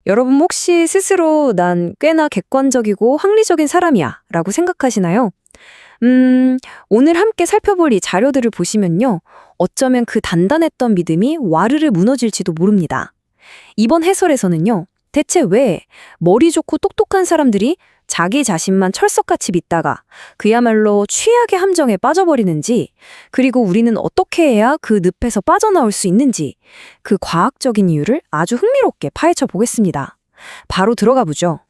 여러분 혹시 스스로 난 꽤나 객관적이고 합리적인 사람이야 라고 생각하시나요? 오늘 함께 살펴볼 이 자료들을 보시면요. 어쩌면 그 단단했던 믿음이 와르르 무너질지도 모릅니다. 이번 해설에서는요. 대체 왜 머리 좋고 똑똑한 사람들이 자기 자신만 철석같이 믿다가 그야말로 최악의 함정에 빠져버리는지, 그리고 우리는 어떻게 해야 그 늪에서 빠져나올 수 있는지 그 과학적인 이유를 아주 흥미롭게 파헤쳐 보겠습니다. 바로 들어가 보죠.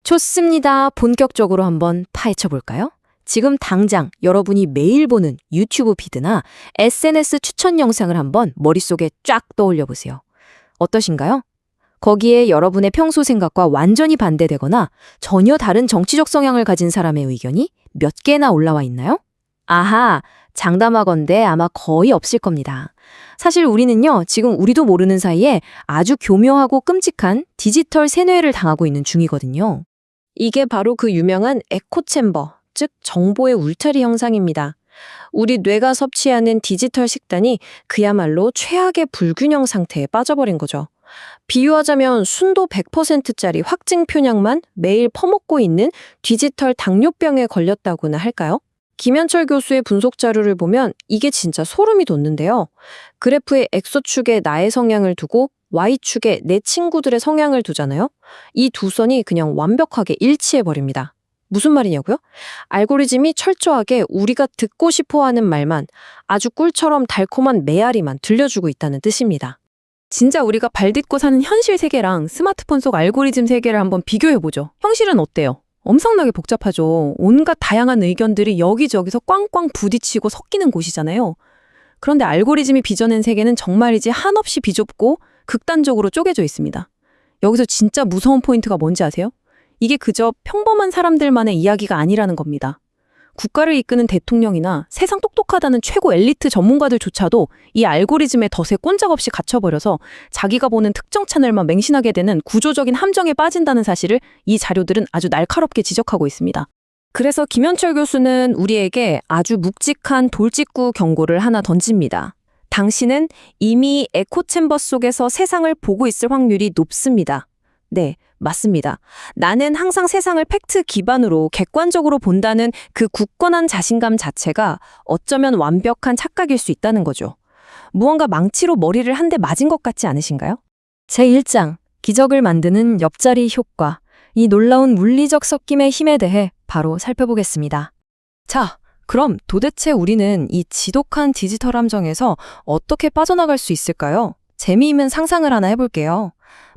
좋습니다. 본격적으로 한번 파헤쳐 볼까요? 지금 당장 여러분이 매일 보는 유튜브 피드나 SNS 추천 영상을 한번 머릿속에 쫙 떠올려 보세요. 어떠신가요? 거기에 여러분의 평소 생각과 완전히 반대되거나 전혀 다른 정치적 성향을 가진 사람의 의견이 몇 개나 올라와 있나요? 아하, 장담하건대 아마 거의 없을 겁니다. 사실 우리는요, 지금 우리도 모르는 사이에 아주 교묘하고 끔찍한 디지털 세뇌를 당하고 있는 중이거든요. 이게 바로 그 유명한 에코챔버, 즉 정보의 울타리 현상입니다. 우리 뇌가 섭취하는 디지털 식단이 그야말로 최악의 불균형 상태에 빠져버린 거죠. 비유하자면 순도 100%짜리 확증 표량만 매일 퍼먹고 있는 디지털 당뇨병에 걸렸다고나 할까요? 김현철 교수의 분석 자료를 보면 이게 진짜 소름이 돋는데요. 그래프의 X축에 나의 성향을 두고 Y축에 내 친구들의 성향을 두잖아요. 이 두 선이 그냥 완벽하게 일치해버립니다. 무슨 말이냐고요? 알고리즘이 철저하게 우리가 듣고 싶어하는 말만, 아주 꿀처럼 달콤한 메아리만 들려주고 있다는 뜻입니다. 진짜 우리가 발 딛고 사는 현실 세계랑 스마트폰 속 알고리즘 세계를 한번 비교해보죠. 현실은 어때요? 엄청나게 복잡하죠. 온갖 다양한 의견들이 여기저기서 꽝꽝 부딪히고 섞이는 곳이잖아요. 그런데 알고리즘이 빚어낸 세계는 정말이지 한없이 비좁고 극단적으로 쪼개져 있습니다. 여기서 진짜 무서운 포인트가 뭔지 아세요? 이게 그저 평범한 사람들만의 이야기가 아니라는 겁니다. 국가를 이끄는 대통령이나 세상 똑똑하다는 최고 엘리트 전문가들조차도 이 알고리즘의 덫에 꼼짝없이 갇혀버려서 자기가 보는 특정 채널만 맹신하게 되는 구조적인 함정에 빠진다는 사실을 이 자료들은 아주 날카롭게 지적하고 있습니다. 그래서 김현철 교수는 우리에게 아주 묵직한 돌직구 경고를 하나 던집니다. 당신은 이미 에코챔버 속에서 세상을 보고 있을 확률이 높습니다. 네, 맞습니다. 나는 항상 세상을 팩트 기반으로 객관적으로 본다는 그 굳건한 자신감 자체가 어쩌면 완벽한 착각일 수 있다는 거죠. 무언가 망치로 머리를 한 대 맞은 것 같지 않으신가요? 제1장, 기적을 만드는 옆자리 효과. 이 놀라운 물리적 섞임의 힘에 대해 바로 살펴보겠습니다. 자, 그럼 도대체 우리는 이 지독한 디지털 함정에서 어떻게 빠져나갈 수 있을까요? 재미있는 상상을 하나 해볼게요.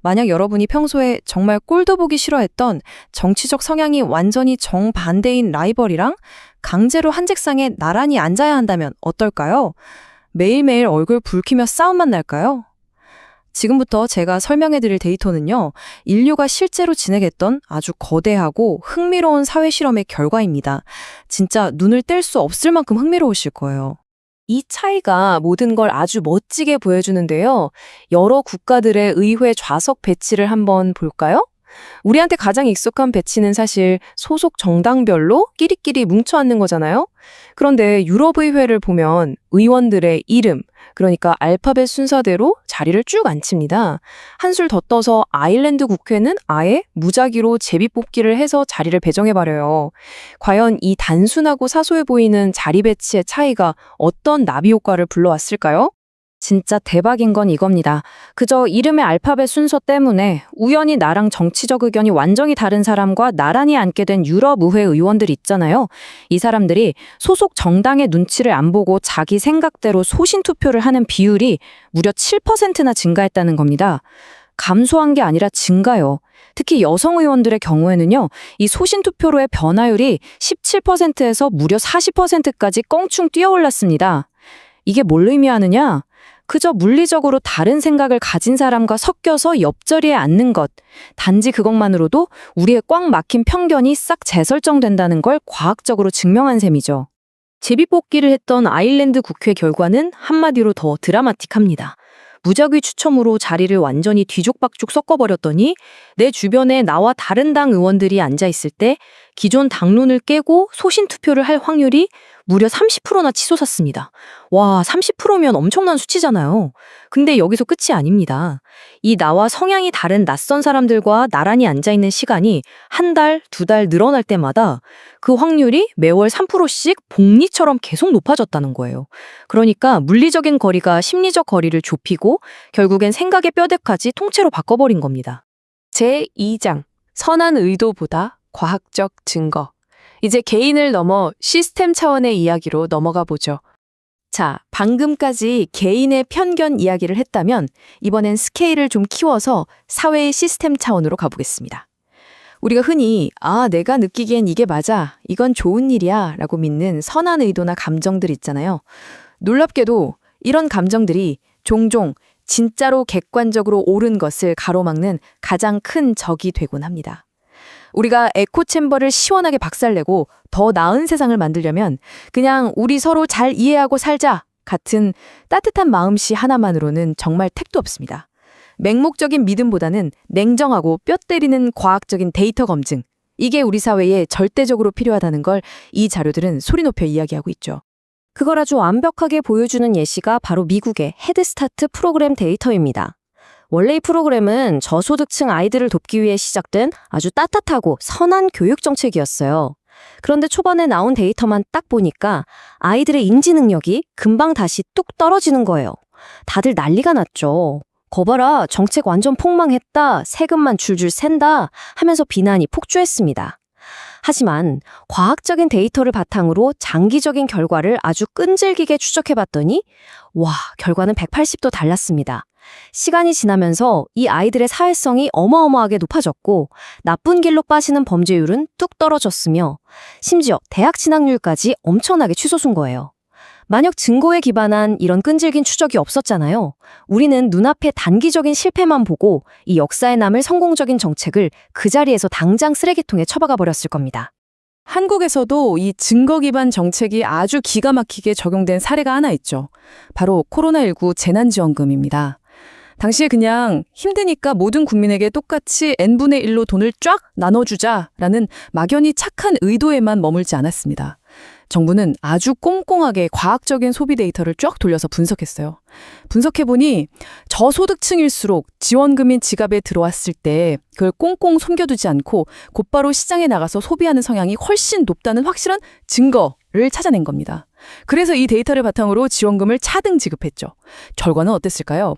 만약 여러분이 평소에 정말 꼴도 보기 싫어했던 정치적 성향이 완전히 정반대인 라이벌이랑 강제로 한 책상에 나란히 앉아야 한다면 어떨까요? 매일매일 얼굴 붉히며 싸움만 날까요? 지금부터 제가 설명해드릴 데이터는요, 인류가 실제로 진행했던 아주 거대하고 흥미로운 사회 실험의 결과입니다. 진짜 눈을 뗄 수 없을 만큼 흥미로우실 거예요. 이 차이가 모든 걸 아주 멋지게 보여주는데요. 여러 국가들의 의회 좌석 배치를 한번 볼까요? 우리한테 가장 익숙한 배치는 사실 소속 정당별로 끼리끼리 뭉쳐 앉는 거잖아요. 그런데 유럽의회를 보면 의원들의 이름, 그러니까 알파벳 순서대로 자리를 쭉 앉힙니다. 한술 더 떠서 아일랜드 국회는 아예 무작위로 제비뽑기를 해서 자리를 배정해버려요. 과연 이 단순하고 사소해 보이는 자리 배치의 차이가 어떤 나비 효과를 불러왔을까요? 진짜 대박인 건 이겁니다. 그저 이름의 알파벳 순서 때문에 우연히 나랑 정치적 의견이 완전히 다른 사람과 나란히 앉게 된 유럽 의회 의원들 있잖아요. 이 사람들이 소속 정당의 눈치를 안 보고 자기 생각대로 소신 투표를 하는 비율이 무려 7%나 증가했다는 겁니다. 감소한 게 아니라 증가요. 특히 여성 의원들의 경우에는요, 이 소신 투표로의 변화율이 17%에서 무려 40%까지 껑충 뛰어올랐습니다. 이게 뭘 의미하느냐? 그저 물리적으로 다른 생각을 가진 사람과 섞여서 옆자리에 앉는 것, 단지 그것만으로도 우리의 꽉 막힌 편견이 싹 재설정된다는 걸 과학적으로 증명한 셈이죠. 제비뽑기를 했던 아일랜드 국회 결과는 한마디로 더 드라마틱합니다. 무작위 추첨으로 자리를 완전히 뒤죽박죽 섞어버렸더니 내 주변에 나와 다른 당 의원들이 앉아있을 때 기존 당론을 깨고 소신 투표를 할 확률이 무려 30%나 치솟았습니다. 와, 30%면 엄청난 수치잖아요. 근데 여기서 끝이 아닙니다. 이 나와 성향이 다른 낯선 사람들과 나란히 앉아있는 시간이 한 달, 두 달 늘어날 때마다 그 확률이 매월 3%씩 복리처럼 계속 높아졌다는 거예요. 그러니까 물리적인 거리가 심리적 거리를 좁히고 결국엔 생각의 뼈대까지 통째로 바꿔버린 겁니다. 제2장 선한 의도보다 과학적 증거. 이제 개인을 넘어 시스템 차원의 이야기로 넘어가 보죠. 자, 방금까지 개인의 편견 이야기를 했다면 이번엔 스케일을 좀 키워서 사회의 시스템 차원으로 가보겠습니다. 우리가 흔히 내가 느끼기엔 이게 맞아, 이건 좋은 일이야 라고 믿는 선한 의도나 감정들 있잖아요. 놀랍게도 이런 감정들이 종종 진짜로 객관적으로 옳은 것을 가로막는 가장 큰 적이 되곤 합니다. 우리가 에코챔버를 시원하게 박살내고 더 나은 세상을 만들려면 그냥 우리 서로 잘 이해하고 살자 같은 따뜻한 마음씨 하나만으로는 정말 택도 없습니다. 맹목적인 믿음보다는 냉정하고 뼈 때리는 과학적인 데이터 검증, 이게 우리 사회에 절대적으로 필요하다는 걸 이 자료들은 소리 높여 이야기하고 있죠. 그걸 아주 완벽하게 보여주는 예시가 바로 미국의 헤드스타트 프로그램 데이터입니다. 원래 이 프로그램은 저소득층 아이들을 돕기 위해 시작된 아주 따뜻하고 선한 교육 정책이었어요. 그런데 초반에 나온 데이터만 딱 보니까 아이들의 인지 능력이 금방 다시 뚝 떨어지는 거예요. 다들 난리가 났죠. 거봐라, 정책 완전 폭망했다, 세금만 줄줄 샌다 하면서 비난이 폭주했습니다. 하지만 과학적인 데이터를 바탕으로 장기적인 결과를 아주 끈질기게 추적해봤더니 결과는 180도 달랐습니다. 시간이 지나면서 이 아이들의 사회성이 어마어마하게 높아졌고 나쁜 길로 빠지는 범죄율은 뚝 떨어졌으며 심지어 대학 진학률까지 엄청나게 치솟은 거예요. 만약 증거에 기반한 이런 끈질긴 추적이 없었잖아요. 우리는 눈앞의 단기적인 실패만 보고 이 역사에 남을 성공적인 정책을 그 자리에서 당장 쓰레기통에 처박아 버렸을 겁니다. 한국에서도 이 증거 기반 정책이 아주 기가 막히게 적용된 사례가 하나 있죠. 바로 코로나19 재난지원금입니다. 당시에 그냥 힘드니까 모든 국민에게 똑같이 n분의 1로 돈을 쫙 나눠주자라는 막연히 착한 의도에만 머물지 않았습니다. 정부는 아주 꼼꼼하게 과학적인 소비 데이터를 쫙 돌려서 분석했어요. 분석해보니 저소득층일수록 지원금이 지갑에 들어왔을 때 그걸 꽁꽁 숨겨두지 않고 곧바로 시장에 나가서 소비하는 성향이 훨씬 높다는 확실한 증거를 찾아낸 겁니다. 그래서 이 데이터를 바탕으로 지원금을 차등 지급했죠. 결과는 어땠을까요?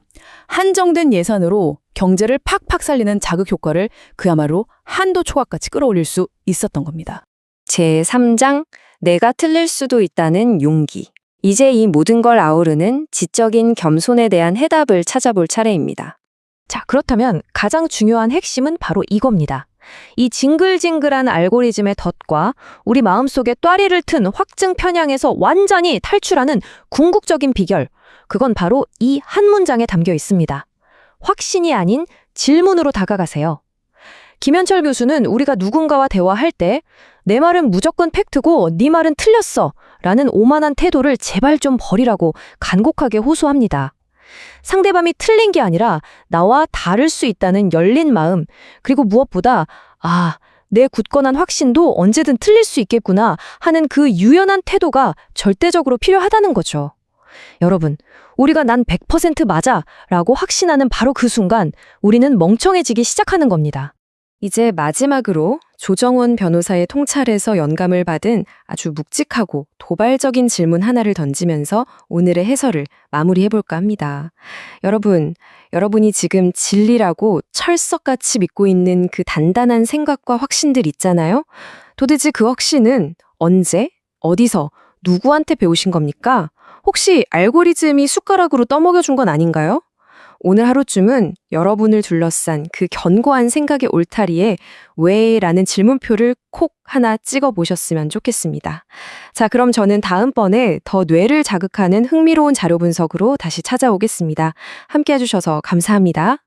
한정된 예산으로 경제를 팍팍 살리는 자극 효과를 그야말로 한도 초과까지 끌어올릴 수 있었던 겁니다. 제3장 내가 틀릴 수도 있다는 용기. 이제 이 모든 걸 아우르는 지적인 겸손에 대한 해답을 찾아볼 차례입니다. 자, 그렇다면 가장 중요한 핵심은 바로 이겁니다. 이 징글징글한 알고리즘의 덫과 우리 마음속에 또아리를 튼 확증 편향에서 완전히 탈출하는 궁극적인 비결. 그건 바로 이 한 문장에 담겨 있습니다. 확신이 아닌 질문으로 다가가세요. 김현철 교수는 우리가 누군가와 대화할 때 내 말은 무조건 팩트고 네 말은 틀렸어 라는 오만한 태도를 제발 좀 버리라고 간곡하게 호소합니다. 상대방이 틀린 게 아니라 나와 다를 수 있다는 열린 마음, 그리고 무엇보다 내 굳건한 확신도 언제든 틀릴 수 있겠구나 하는 그 유연한 태도가 절대적으로 필요하다는 거죠. 여러분, 우리가 난 100% 맞아 라고 확신하는 바로 그 순간 우리는 멍청해지기 시작하는 겁니다. 이제 마지막으로 조정원 변호사의 통찰에서 영감을 받은 아주 묵직하고 도발적인 질문 하나를 던지면서 오늘의 해설을 마무리해볼까 합니다. 여러분이 지금 진리라고 철석같이 믿고 있는 그 단단한 생각과 확신들 있잖아요? 도대체 그 확신은 언제, 어디서, 누구한테 배우신 겁니까? 혹시 알고리즘이 숟가락으로 떠먹여준 건 아닌가요? 오늘 하루쯤은 여러분을 둘러싼 그 견고한 생각의 울타리에 왜? 라는 질문표를 콕 하나 찍어보셨으면 좋겠습니다. 자, 그럼 저는 다음번에 더 뇌를 자극하는 흥미로운 자료 분석으로 다시 찾아오겠습니다. 함께 해주셔서 감사합니다.